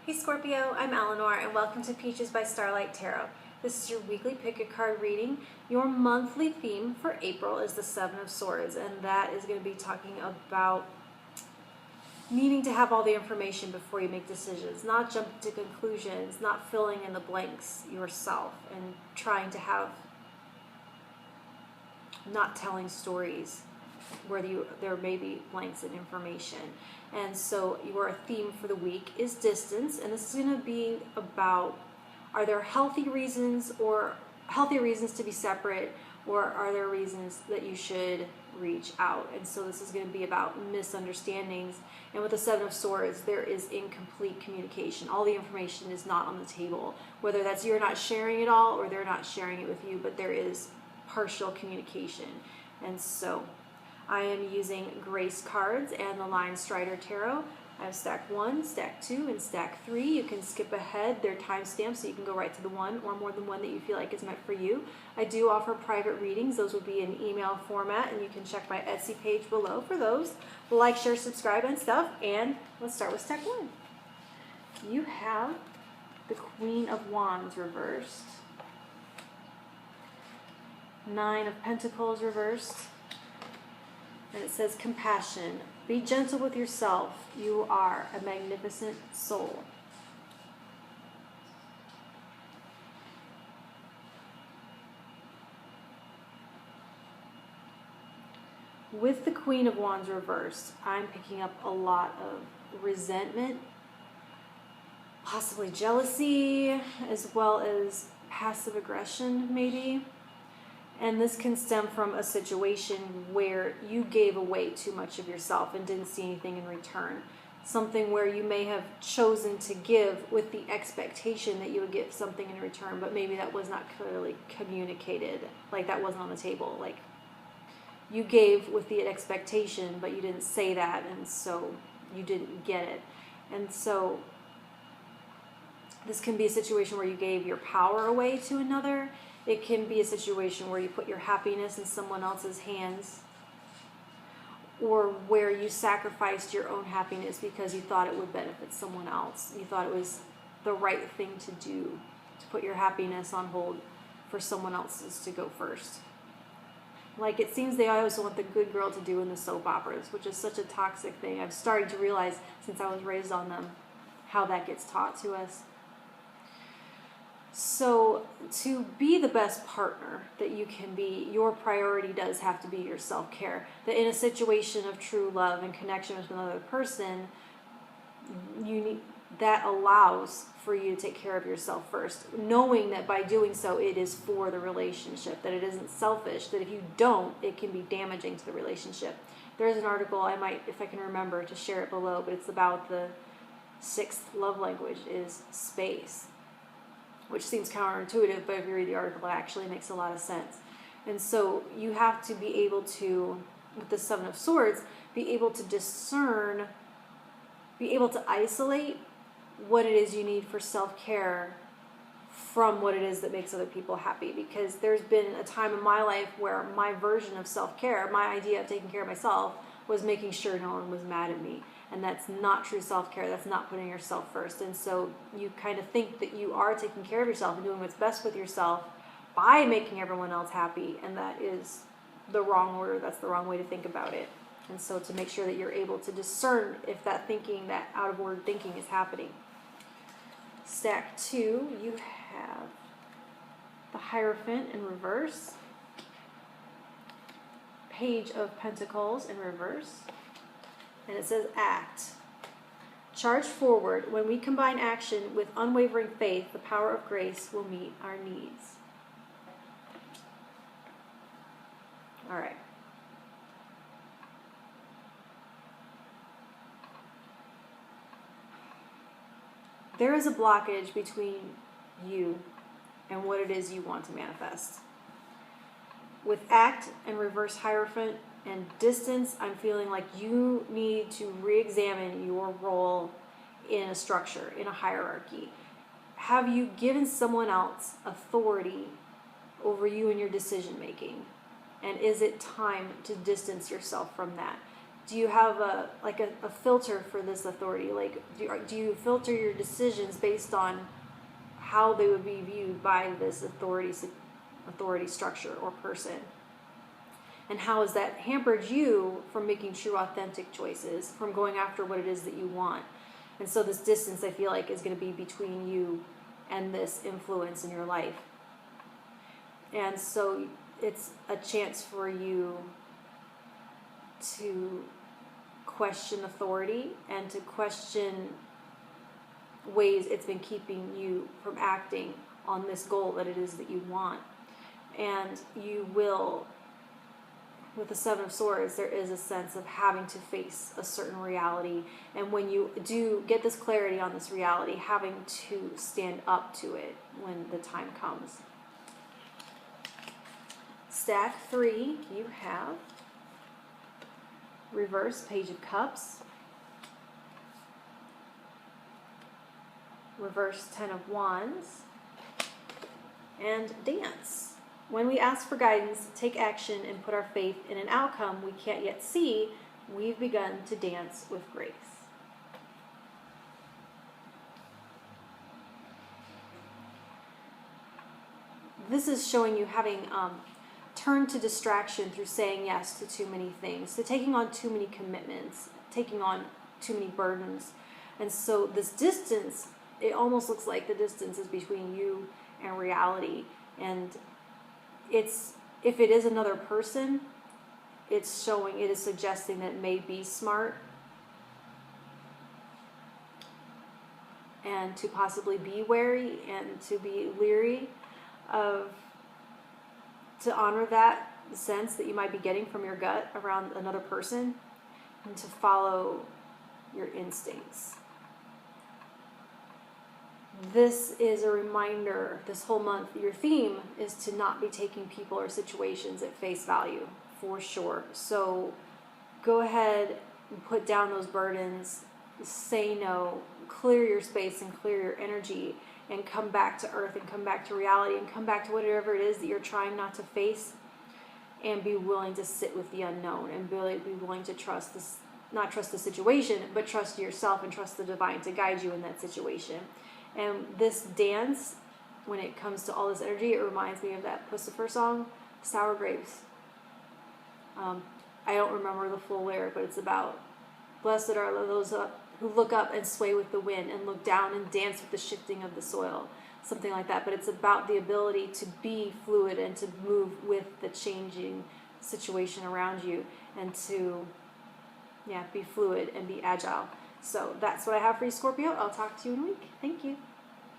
Hey Scorpio, I'm Eleanor and welcome to Peaches by Starlight Tarot. This is your weekly pick a card reading. Your monthly theme for April is the Seven of Swords, and that is going to be talking about needing to have all the information before you make decisions, not jump to conclusions, not filling in the blanks yourself, and trying to have, not telling stories where there may be blanks in information. And so your theme for the week is distance, and this is going to be about, are there healthy reasons to be separate, or are there reasons that you should reach out? And so this is going to be about misunderstandings. And with the Seven of Swords, there is incomplete communication. All the information is not on the table, whether that's you're not sharing it all or they're not sharing it with you, but there is partial communication. And so I am using Grace cards and the Linestrider Tarot. I have stack 1, stack 2, and stack 3. You can skip ahead. They're timestamped, so you can go right to the one or more than one that you feel like is meant for you. I do offer private readings. Those will be in email format, and you can check my Etsy page below for those. Like, share, subscribe, and stuff. And let's start with stack 1. You have the Queen of Wands reversed, 9 of Pentacles reversed, and it says compassion. Be gentle with yourself. You are a magnificent soul. With the Queen of Wands reversed, I'm picking up a lot of resentment, possibly jealousy, as well as passive aggression, maybe. And this can stem from a situation where you gave away too much of yourself and didn't see anything in return. Something where you may have chosen to give with the expectation that you would get something in return, but maybe that was not clearly communicated. Like that wasn't on the table. Like you gave with the expectation, but you didn't say that, and so you didn't get it. And so this can be a situation where you gave your power away to another. It can be a situation where you put your happiness in someone else's hands, or where you sacrificed your own happiness because you thought it would benefit someone else. You thought it was the right thing to do, to put your happiness on hold for someone else's to go first. Like it seems they always want the good girl to do in the soap operas, which is such a toxic thing. I've started to realize since I was raised on them how that gets taught to us. So to be the best partner that you can be, your priority does have to be your self-care. That in a situation of true love and connection with another person, that allows for you to take care of yourself first, knowing that by doing so it is for the relationship, that it isn't selfish, that if you don't, it can be damaging to the relationship. There's an article, I might, if I can remember, to share it below, but it's about the 6th love language is space, which seems counterintuitive, but if you read the article, it actually makes a lot of sense. And so you have to be able to, with the Seven of Swords, be able to discern, be able to isolate what it is you need for self-care from what it is that makes other people happy. Because there's been a time in my life where my version of self-care, my idea of taking care of myself, was making sure no one was mad at me. And that's not true self-care. That's not putting yourself first. And so you kind of think that you are taking care of yourself and doing what's best with yourself by making everyone else happy. And that is the wrong order. That's the wrong way to think about it. And so to make sure that you're able to discern if that thinking, that out of order thinking is happening. Stack 2, you have the Hierophant in reverse, Page of Pentacles in reverse. And it says act. Charge forward. When we combine action with unwavering faith, the power of grace will meet our needs. All right. There is a blockage between you and what it is you want to manifest. With act and reverse Hierophant and distance, I'm feeling like you need to re-examine your role in a structure, in a hierarchy. Have you given someone else authority over you and your decision making? And is it time to distance yourself from that? Do you have a filter for this authority? Like, do you filter your decisions based on how they would be viewed by this authority structure or person? And how has that hampered you from making true, authentic choices, from going after what it is that you want? And so this distance, I feel like, is going to be between you and this influence in your life. And so it's a chance for you to question authority and to question ways it's been keeping you from acting on this goal that it is that you want. And you will, with the Seven of Swords, there is a sense of having to face a certain reality. And when you do get this clarity on this reality, having to stand up to it when the time comes. Stack 3, you have reverse Page of Cups, reverse 10 of Wands, and dance. When we ask for guidance, take action, and put our faith in an outcome we can't yet see, we've begun to dance with grace. This is showing you having turned to distraction through saying yes to too many things, to taking on too many commitments, taking on too many burdens. And so this distance, it almost looks like the distance is between you and reality. And it's, if it is another person, it is suggesting that it may be smart and to possibly be wary and to be leery of, to honor that sense that you might be getting from your gut around another person, and to follow your instincts. This is a reminder, this whole month, your theme is to not be taking people or situations at face value, for sure. So go ahead and put down those burdens, say no, clear your space and clear your energy, and come back to earth and come back to reality and come back to whatever it is that you're trying not to face, and be willing to sit with the unknown and be willing to trust this, not trust the situation, but trust yourself and trust the divine to guide you in that situation. And this dance, when it comes to all this energy, it reminds me of that Pussifer song, Sour Grapes. I don't remember the full lyric, but it's about, blessed are those who look up and sway with the wind, and look down and dance with the shifting of the soil. Something like that. But it's about the ability to be fluid and to move with the changing situation around you, and to be fluid and be agile. So that's what I have for you, Scorpio. I'll talk to you in a week. Thank you.